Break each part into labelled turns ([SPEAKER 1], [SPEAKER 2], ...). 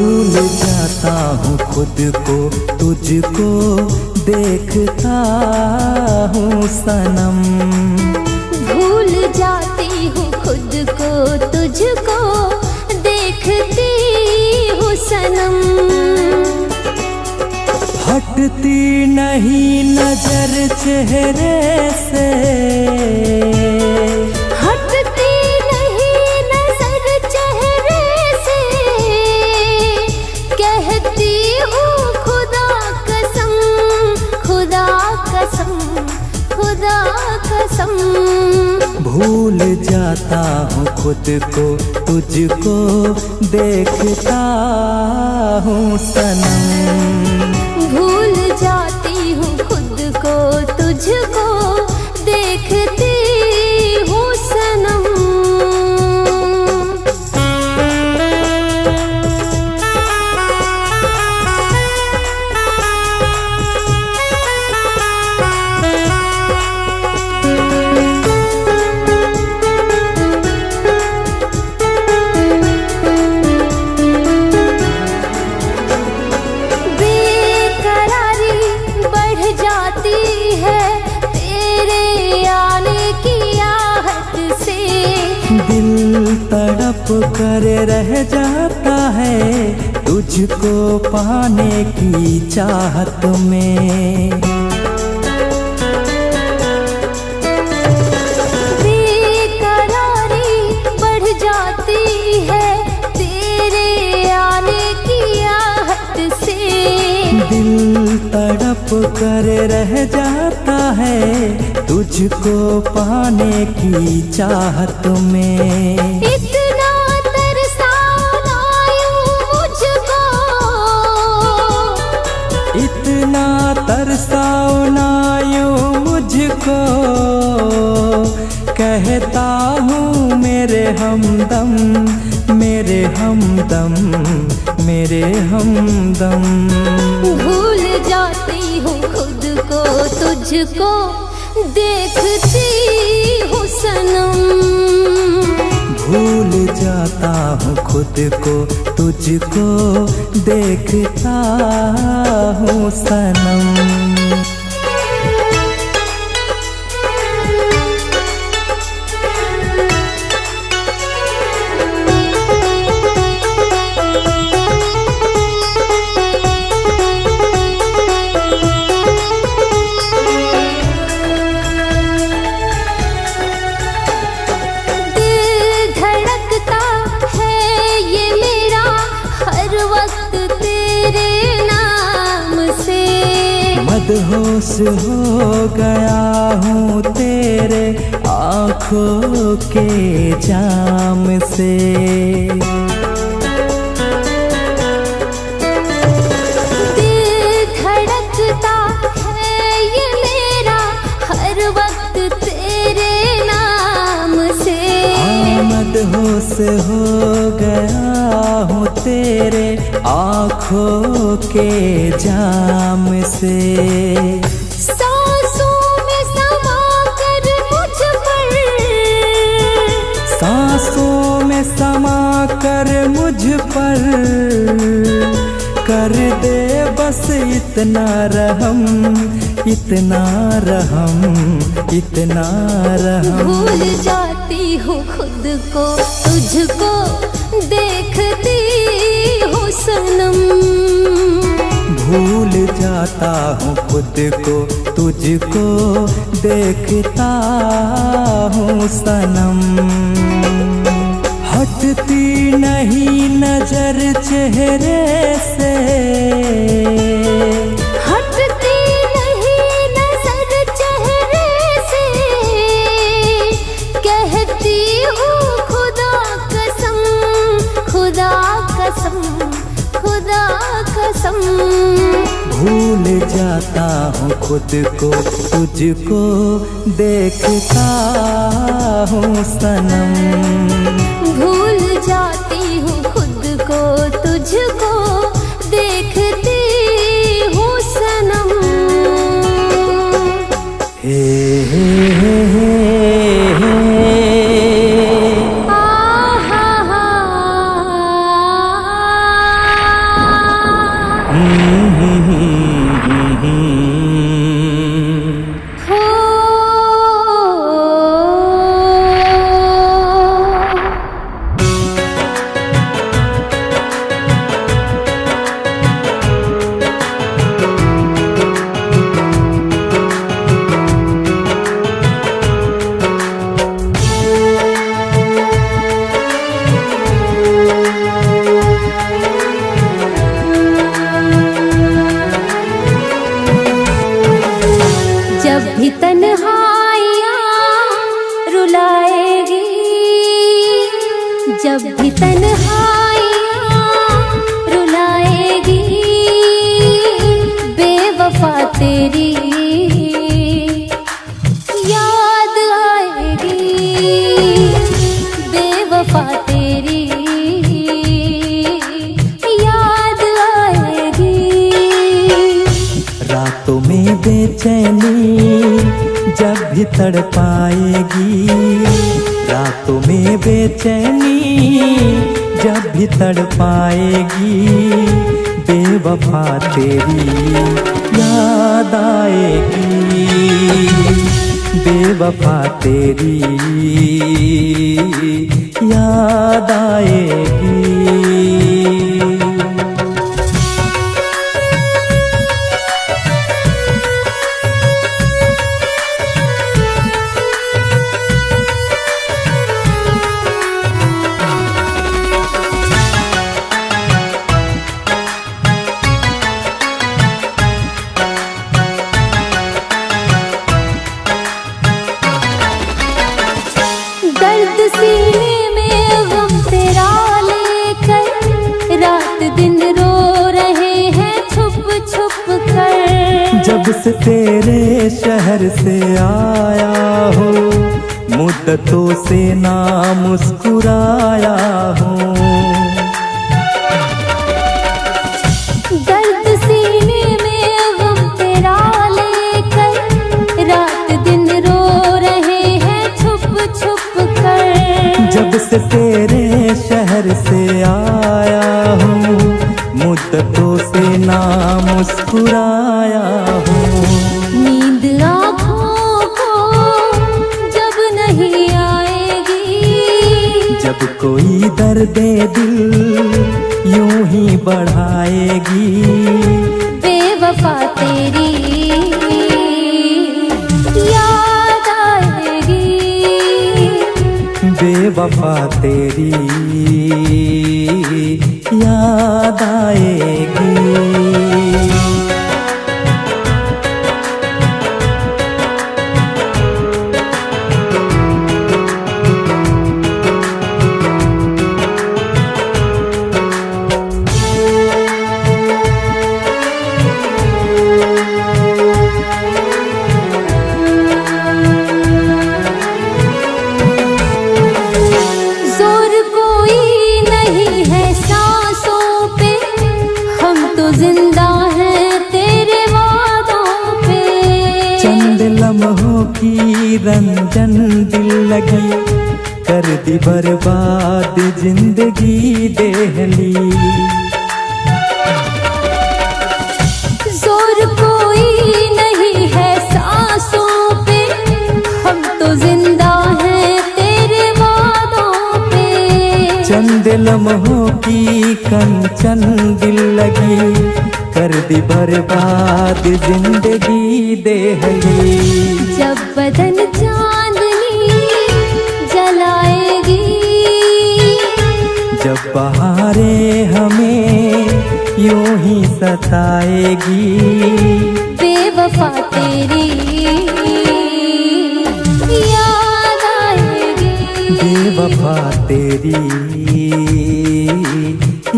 [SPEAKER 1] भूल जाता हूँ खुद को तुझको देखता हूँ सनम।
[SPEAKER 2] भूल जाती हूँ खुद को तुझको देखती हूँ सनम।
[SPEAKER 1] हटती नहीं नजर चेहरे से,
[SPEAKER 2] हटती नहीं नजर चेहरे से। कहती हूँ खुदा कसम, खुदा कसम, खुदा कसम।
[SPEAKER 1] भूल जाता हूँ खुद को तुझको देखता हूँ सनम।
[SPEAKER 2] भूल जाती हूँ खुद को तुझको देखती हूँ सनम।
[SPEAKER 1] दिल तड़प कर रह जाता है तुझको पाने की चाहत में।
[SPEAKER 2] बेकरारी बढ़ जाती है तेरे आने की आहट से।
[SPEAKER 1] दिल तड़प कर रह जाता है तुझको पाने की चाहत में।
[SPEAKER 2] इतना तरसाना यूं मुझको,
[SPEAKER 1] इतना तरसाना यूं मुझको। कहता हूँ मेरे हमदम, मेरे हमदम, मेरे हमदम।
[SPEAKER 2] भूल जाती हूँ खुद को तुझको देखती हूँ सनम।
[SPEAKER 1] भूल जाता हूँ खुद को तुझको देखता हूँ सनम। मदहोश हो गया हूँ तेरे आँखों के जाम से।
[SPEAKER 2] दिल धड़कता है ये मेरा हर वक्त तेरे नाम से।
[SPEAKER 1] मदहोश हो गया हूँ तेरे आँखों के जाम से।
[SPEAKER 2] सांसों में समा कर मुझ पर,
[SPEAKER 1] सांसों में समा कर मुझ पर। कर दे बस इतना रहम, इतना रहम, इतना रहम।
[SPEAKER 2] भूल जाती हूँ खुद को तुझको देखती हूँ सनम।
[SPEAKER 1] भूल जाता हूँ खुद को तुझको देखता हूँ सनम। हटती नहीं नजर चेहरे से,
[SPEAKER 2] हटती नहीं नजर चेहरे से। कहती हूँ खुदा कसम, खुदा कसम, खुदा कसम।
[SPEAKER 1] भूल जाता हूँ खुद को तुझको देखता हूँ सनम।
[SPEAKER 2] भूल जाती हूँ खुद को तुझको देखती हूँ सनम। जब भी तन्हाइयाँ रुलाएगी, जब भी तन्हाइयाँ रुलाएगी, बेवफा तेरी याद आएगी, बेवफा तेरी याद आएगी।
[SPEAKER 1] रातों में बेचैनी जब भी तड़पाएगी, रातों में बेचैनी जब भी तड़पाएगी, बेवफा तेरी याद आएगी, बेवफा तेरी याद आएगी।
[SPEAKER 2] दर्द सीने में गम तेरा लेकर, रात दिन रो रहे हैं छुप छुप कर।
[SPEAKER 1] जब से तेरे शहर से आया हो, मुद्दतों से ना मुस्कुराया हो।
[SPEAKER 2] दर्द सीने में गम तेरा लेकर, रात दिन रो रहे हैं छुप छुप कर।
[SPEAKER 1] जब से तेरे शहर से आया हूँ, मुद्दतों से ना मुस्कुराया हूँ।
[SPEAKER 2] नींद आँखों को जब नहीं आएगी,
[SPEAKER 1] जब कोई दर्द दिल यूं ही बढ़ाएगी,
[SPEAKER 2] बेवफा तेरी याद आएगी,
[SPEAKER 1] बेवफा तेरी याद आएगी।
[SPEAKER 2] जोर कोई नहीं है सांसों पे, हम तो जिंदा हैं तेरे वादों पे।
[SPEAKER 1] चंद लम्हों की रंजन दिल लगी, कर दी बर्बाद जिंदगी देहली।
[SPEAKER 2] जोर कोई नहीं है सांसों पे, हम तो जिंदा हैं तेरे वादों पे।
[SPEAKER 1] चंद लम्हों की कंचन दिल लगी, कर दी बर्बाद जिंदगी देहली।
[SPEAKER 2] जब बदन चांदनी जलाएगी,
[SPEAKER 1] जब बहारें हमें यूं ही सताएगी,
[SPEAKER 2] बेवफा तेरी याद आएगी,
[SPEAKER 1] बेवफा तेरी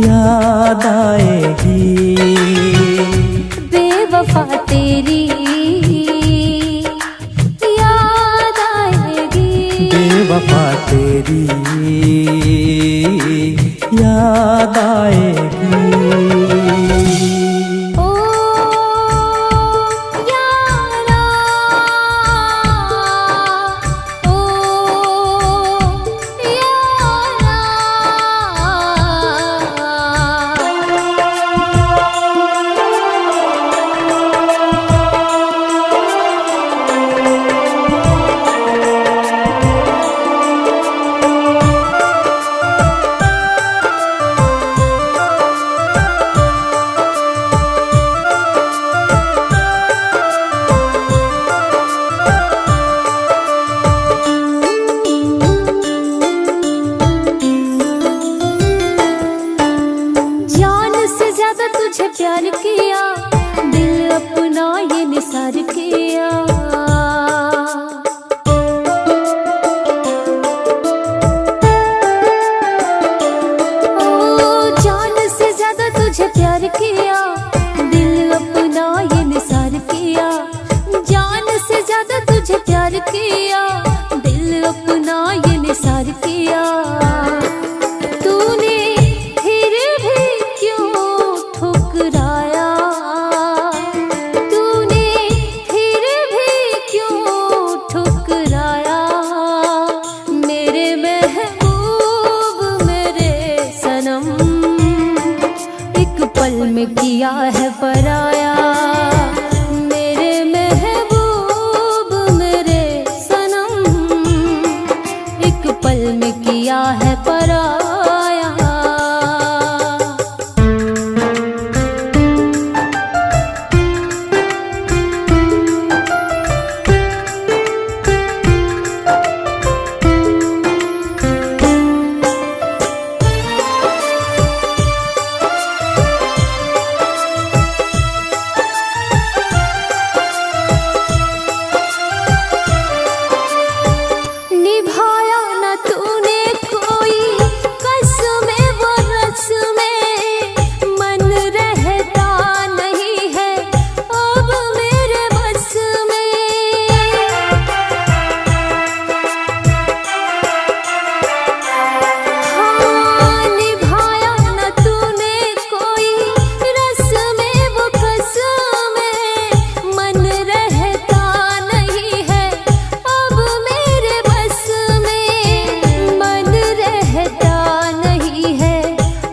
[SPEAKER 1] याद आएगी,
[SPEAKER 2] बेवफा तेरी याद आएगी,
[SPEAKER 1] बेवफा तेरी याद आएगी।
[SPEAKER 2] ओ यारा, ओ यारा। ज्यादा तुझे प्यार किया, दिल अपना ये निसार किया। ओ जान से ज्यादा तुझे प्यार किया, दिल अपना ये निसार किया। जान से ज्यादा तुझे प्यार किया, दिल अपना ये निसार किया। तूने फिर भी क्यों ठुकराया, तूने फिर भी क्यों ठुकराया। मेरे महबूब मेरे सनम, एक पल में किया है पराया। मेरे महबूब मेरे सनम, एक पल में किया है पराया। निभाया न तूने कोई कसमें वो रस्में, मन रहता नहीं है अब मेरे बस में। हाँ निभाया न तूने कोई रस्में वो कसमें, मन रहता नहीं है अब मेरे बस में। मन रहता नहीं है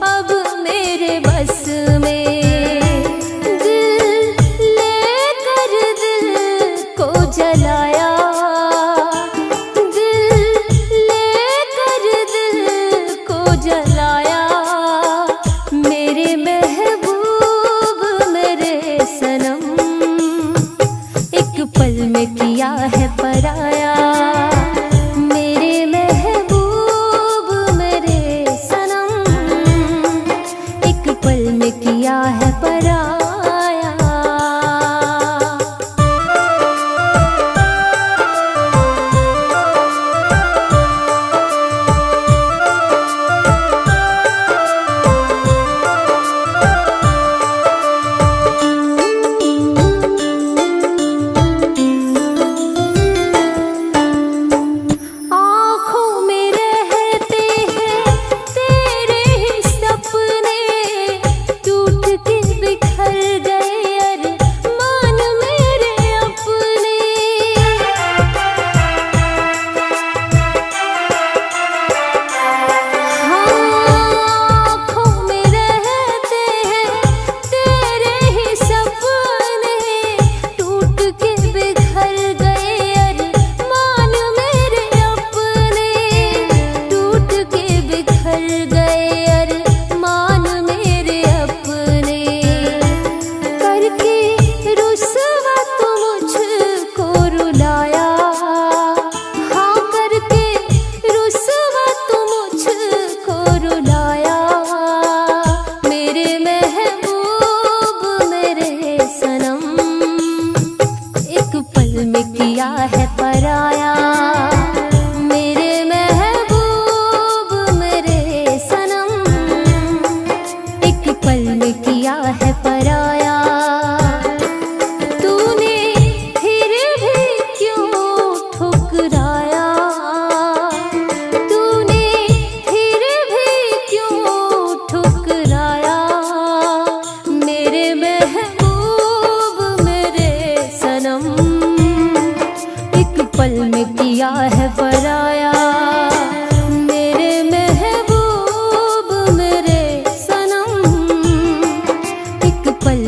[SPEAKER 2] अब मेरे बस में। दिल लेकर दिल को जलाया, दिल लेकर दिल को जलाया। मेरे महबूब मेरे सनम, एक पल में किया है पराया। मेरे महबूब मेरे सनम, एक पल में किया है पराया। आँखों में रहते हैं तेरे ही सपने, टूट के बिखर गए अरमान मेरे अपने। आँखों में रहते हैं तेरे ही सपने, टूट के बिखर गए अरमान मेरे अपने। टूट के बिखर गए अरमान मेरे अपने। करके रुसवा तो मुझको रुलाया, हाँ करके रुसवा तो मुझको रुलाया। मेरे महबूब मेरे सनम, एक पल में किया है पराया। मेरे महबूब मेरे सनम, एक पल में किया है पराया। तूने फिर भी क्यों ठुकराया, तूने फिर भी क्यों ठुकराया। मेरे महबूब मेरे सनम, एक पल में किया है पराया। मेरे महबूब मेरे सनम, एक पल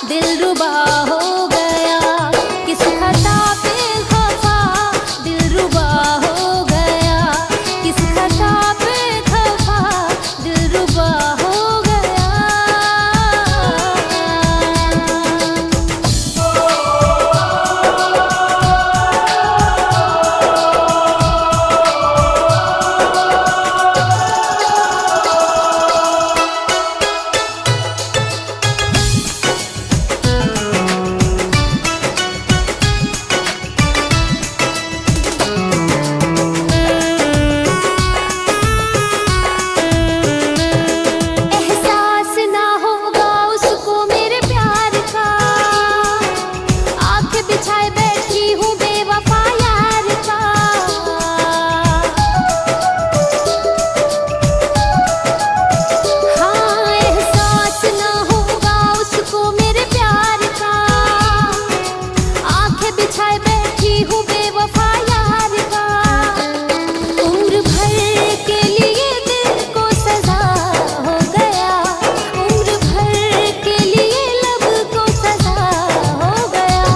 [SPEAKER 2] दिलरुबा हो गया, किस खता पे खफा दिलरुबा हो गया, किस खता पे खफा दिलरुबा हो गया। एहसास ना होगा उसको मेरे प्यार का, आंखें बिछाए बैठी हूँ बेवफा यार का। हाँ, एहसास ना होगा उसको मेरे प्यार का, आंखें बिछाए बैठी हूँ बेवफा यार का। उम्र भर के लिए दिल को सजा हो गया, उम्र भर के लिए लब को सजा हो गया,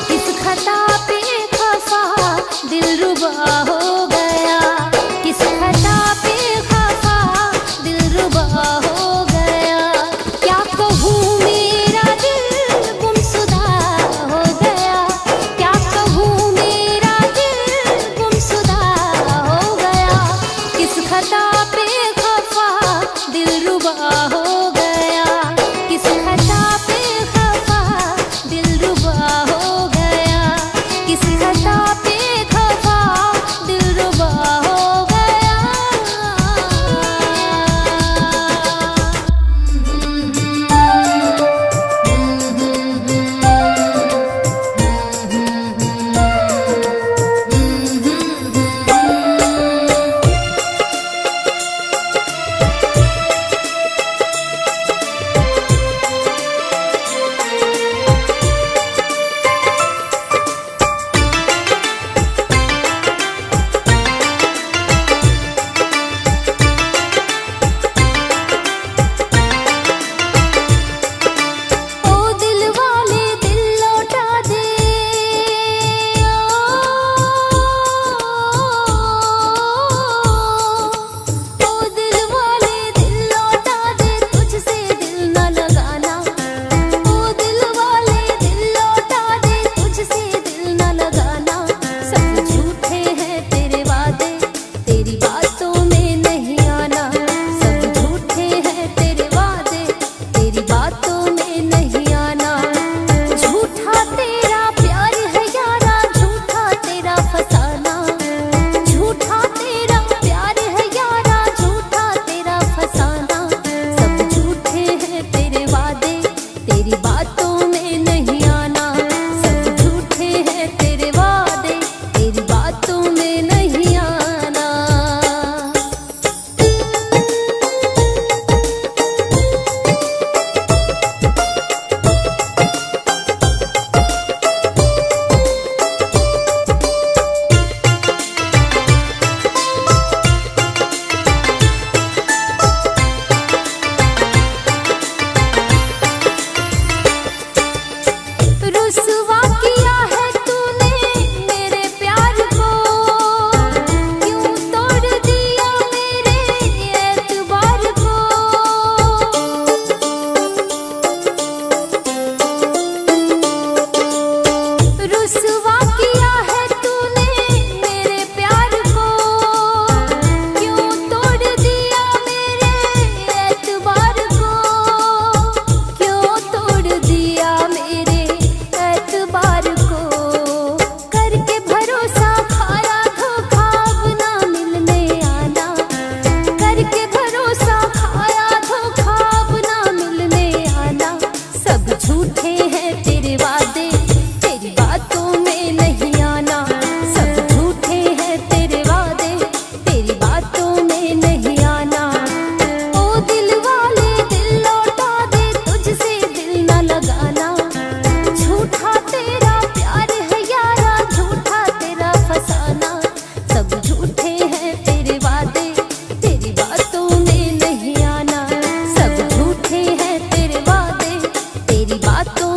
[SPEAKER 2] किस खता पे खफा दिलरुबा हो गया, किस खता पे खफा दिलरुबा हो गया। क्या कहूँ मेरा दिल गुमसुदा हो गया, क्या कहूँ मेरा दिल गुमसुदा हो गया, किस खता पे खफा दिलरुबा हो गया, किस खता पे खफा दिलरुबा हो गया, किस खता पे खफा दिलरुबा हो गया। ओ दिल वाले दिल लौटा दे, ओ दिल वाले दिल लौटा दे, तुझसे दिल न लगाना, ओ दिल वाले दिल लौटा दे, तुझसे दिल न लगाना। सब झूठे हैं तेरे वादे, तेरी बातों में नहीं आना, सब झूठे हैं तेरे वादे, तेरी बातों में नहीं आना। झूठा तेरा प्यार है यारा, झूठा तेरा फसाना, झूठा तेरा प्यार है यारा, झूठा तेरा फसाना। सब झूठे हैं तेरे वादे, तेरी बातों में नहीं आना, सब झूठे हैं तेरे वादे, तेरी बातों में नहीं आना। रुसवा किया है तूने मेरे प्यार को, क्यों तोड़ दिया मेरे एतबार को। रुसवा किया है तूने मेरे प्यार को, क्यों तोड़ दिया मेरे एतबार को, क्यों तोड़ दिया मेरे एतबार को। करके भरोसा खाया धोखा, अब ना मिलने आना, करके भरोसा खाया धोखा, अब ना मिलने आना। सब झूठे हैं तेरे वादे, तेरी बातों में नहीं आना, सब झूठे हैं तेरे वादे, तेरी बातों में नहीं आना। ओ दिल वाले दिल लौटा दे, तुझसे दिल न लगाना, झूठा तेरा प्यार है यारा, झूठा तेरा फसाना। सब झूठे हैं तेरे वादे, तेरी बातों में नहीं आना, सब झूठे हैं तेरे वादे, तेरी बातों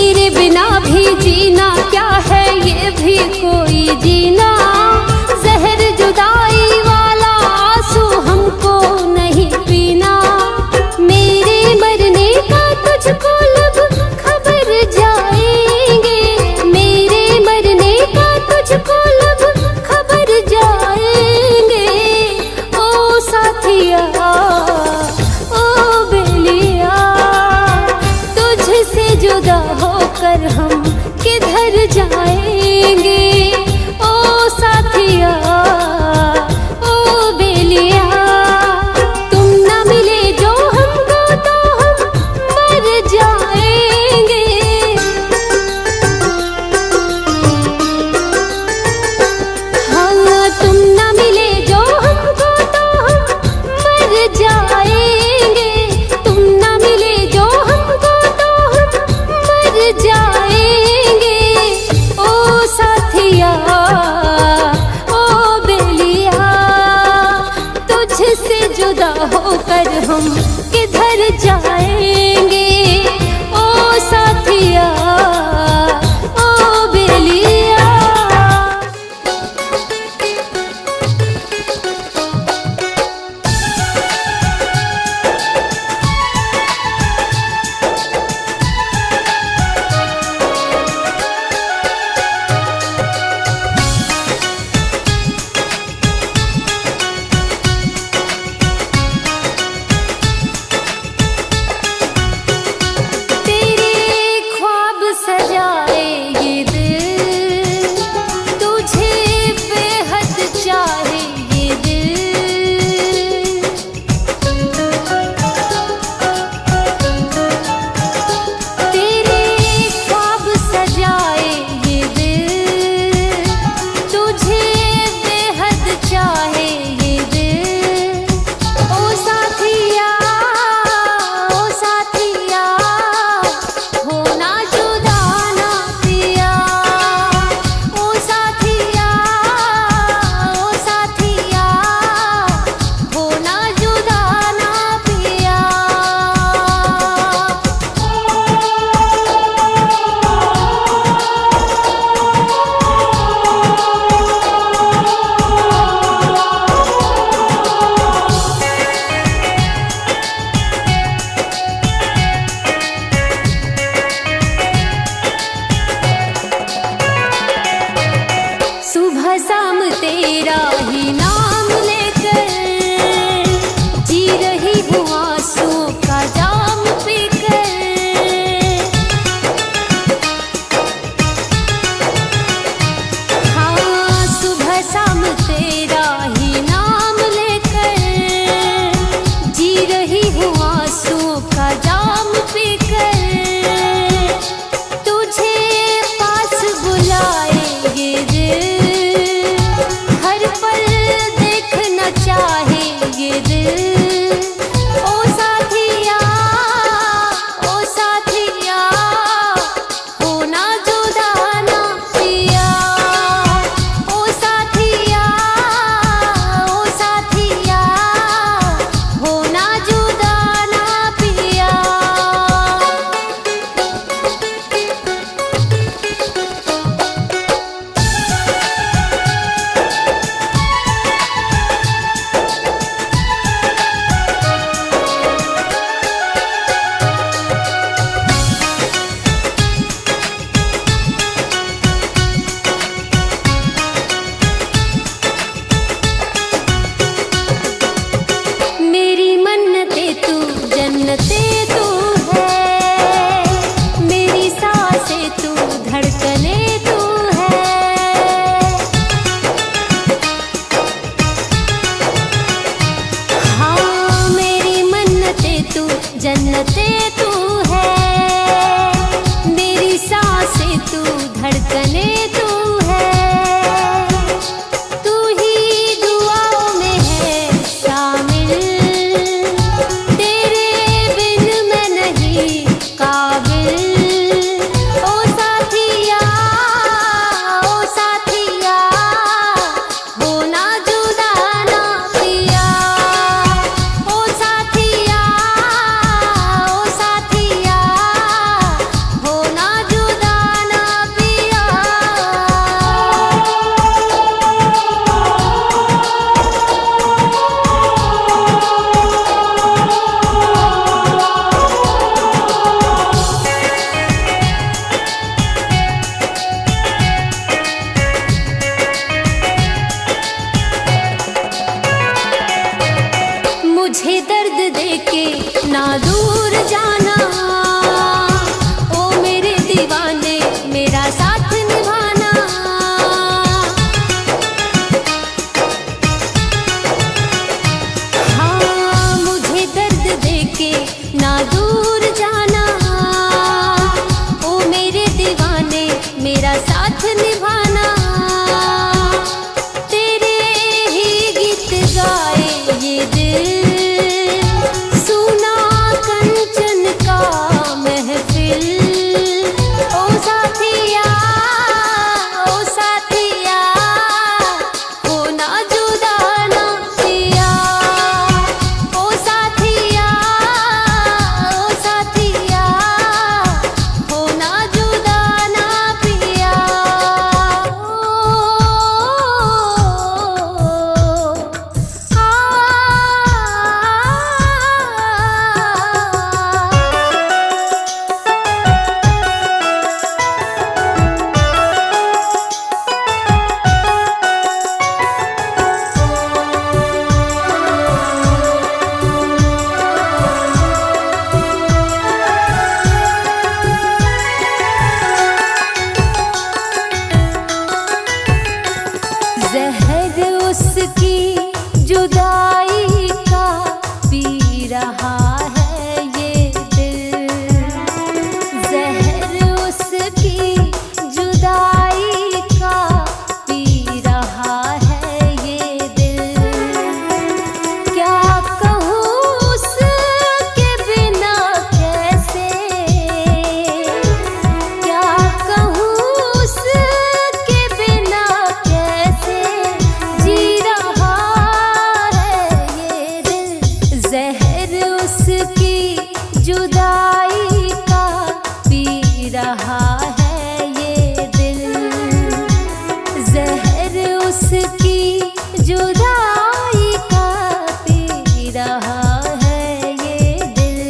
[SPEAKER 2] तेरे बिना भी जीना क्या है ये भी कोई जीना, जहर जुदाई वाला आंसू हमको नहीं पीना। मेरे मरने का तुझको लब खबर जाएंगे, मेरे मरने का तुझको लब खबर जाएंगे। ओ साथिया ओ बेलिया, तुझसे जुदा होकर हम किधर जाएंगे। ओ साथिया ओ बेलिया, तुम ना मिले जो हमको तो हम मर जाएंगे। हाँ तुम ना मिले जो हमको तो हम मर जाएंगे, तुम ना मिले जो हमको तो हम मर जाएंगे। ओ दीवाने मेरा साथ निभाना। हाँ मुझे दर्द देके ना दूर जाना, ओ मेरे दीवाने मेरा साथ निभाना। तेरे ही गीत गाए ये दिल, सुना कंचन का महफिल। ओ साथिया होना जुदा ना पिया। ओ साथिया होना जुदा ना पिया। ज़हर उसकी जुदाई का पी रहा है ये दिल। ज़हर उसकी जुदाई का पी रहा है ये दिल। क्या कहूँ उसके बिना कैसे, क्या कहूँ उसके बिना कैसे जी रहा है ये दिल। ज़हर उसकी जुदाई का पी रहा है ये दिल। ज़हर उसकी जुदाई का पी रहा है ये दिल।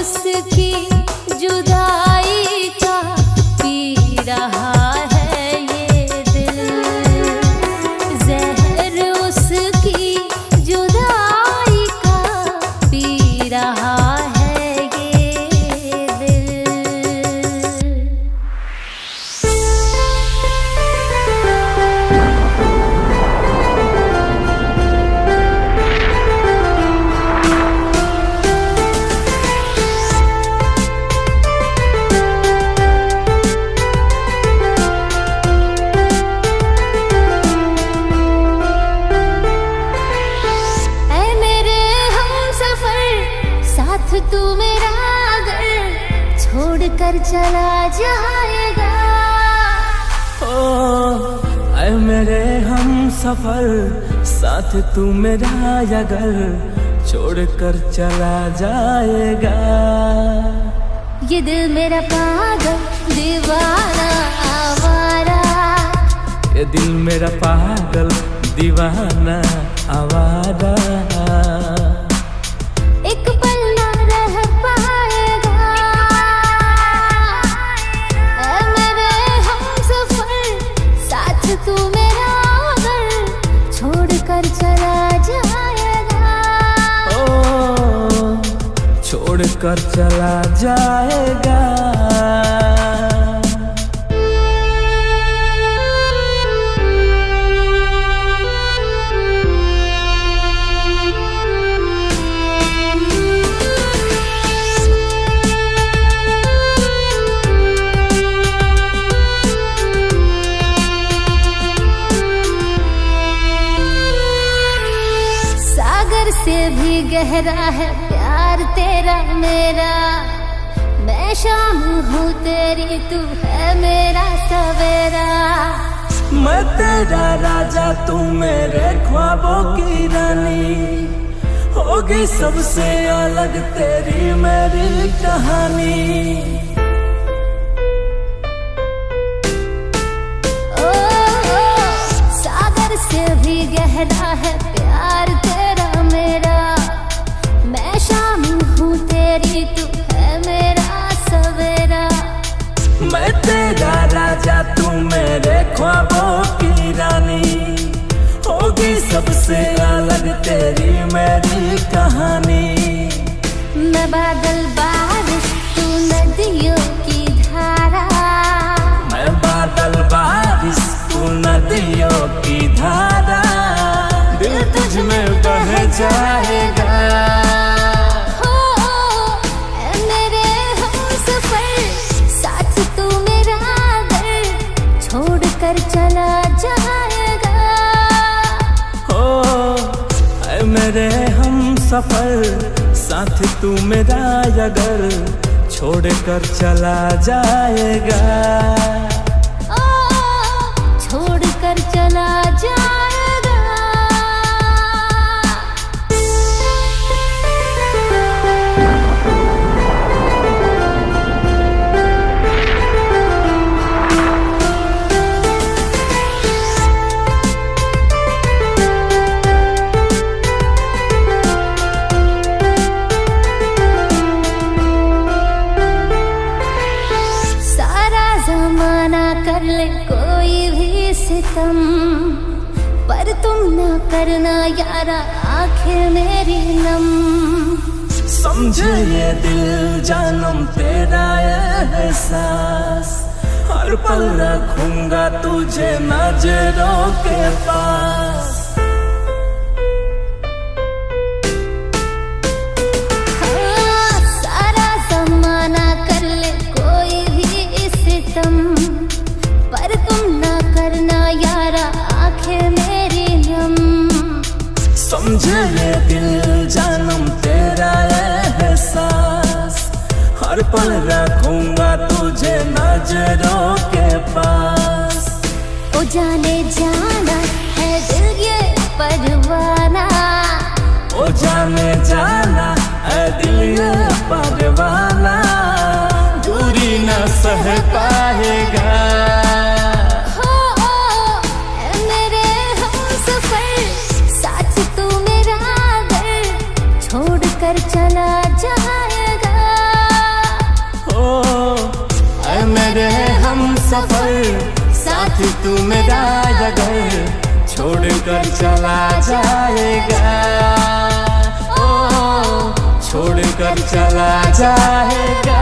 [SPEAKER 2] उसकी जुदाई का पी रहा है ये दिल, जहर उसकी जुदाई का पी रहा है ये दिल। तू मेरा अगर छोड़ कर चला जाएगा,
[SPEAKER 1] ओ ऐ मेरे हम सफर, साथ तू मेरा अगर छोड़ कर चला जाएगा।
[SPEAKER 2] ये दिल मेरा पागल दीवाना आवारा,
[SPEAKER 1] ये दिल मेरा पागल दीवाना आवारा,
[SPEAKER 2] एक पल ना रह पाएगा। ऐ मेरे हमसफर, साथ तू मेरा अगर छोड़ कर चला जाएगा।
[SPEAKER 1] ओ छोड़ कर चला जाएगा।
[SPEAKER 2] से भी गहरा है प्यार तेरा मेरा, मैं शाम हूँ तेरी, तू है मेरा सवेरा।
[SPEAKER 1] मैं तेरा राजा, तू मेरे ख्वाबों की रानी, होगी सबसे अलग तेरी मेरी कहानी।
[SPEAKER 2] ओ, सागर से भी गहरा है प्यार तेरा मेरा, मैं शाम हूँ तेरी, तू है मेरा सवेरा।
[SPEAKER 1] मैं तेरा राजा, तू मेरे ख्वाबों की रानी, होगी सबसे अलग तेरी मेरी कहानी।
[SPEAKER 2] मैं बादल बारिश, तू नदियों की धारा,
[SPEAKER 1] मैं बादल बारिश, तू नदियों की धारा, दिल तुझ में बह जाएगा।
[SPEAKER 2] हो ऐ मेरे हमसफर, साथ तू मेरा अगर छोड़ कर चला जाएगा।
[SPEAKER 1] हो ऐ मेरे हम सफर, साथ तू मेरा अगर छोड़ कर चला जाएगा।
[SPEAKER 2] छोड़ कर चला जाएगा। जमाना कर ले कोई भी सितम, पर तुम ना करना यारा आखिर मेरी नम।
[SPEAKER 1] समझे ये दिल जानम तेरा एहसास, हर पल रखूंगा तुझे नजरों के पास।
[SPEAKER 2] सारा जमाना कर ले कोई भी सितम, पर तुम ना करना यारा आंखें मेरी नम।
[SPEAKER 1] समझे ये दिल जानम तेरा एहसास, हर पल रखूंगा तुझे नजरों के पास।
[SPEAKER 2] ओ जाने जाना है दिल ये परवाना,
[SPEAKER 1] ओ जाने जाना है दिल ये परवाना, दूरी न सह पाएगा।
[SPEAKER 2] मेरे हमसफर, साथ तू मेरा अगर छोड़ कर चला जाएगा।
[SPEAKER 1] तू मेरा अगर छोड़ कर चला जाएगा, ओ छोड़ कर चला जाएगा।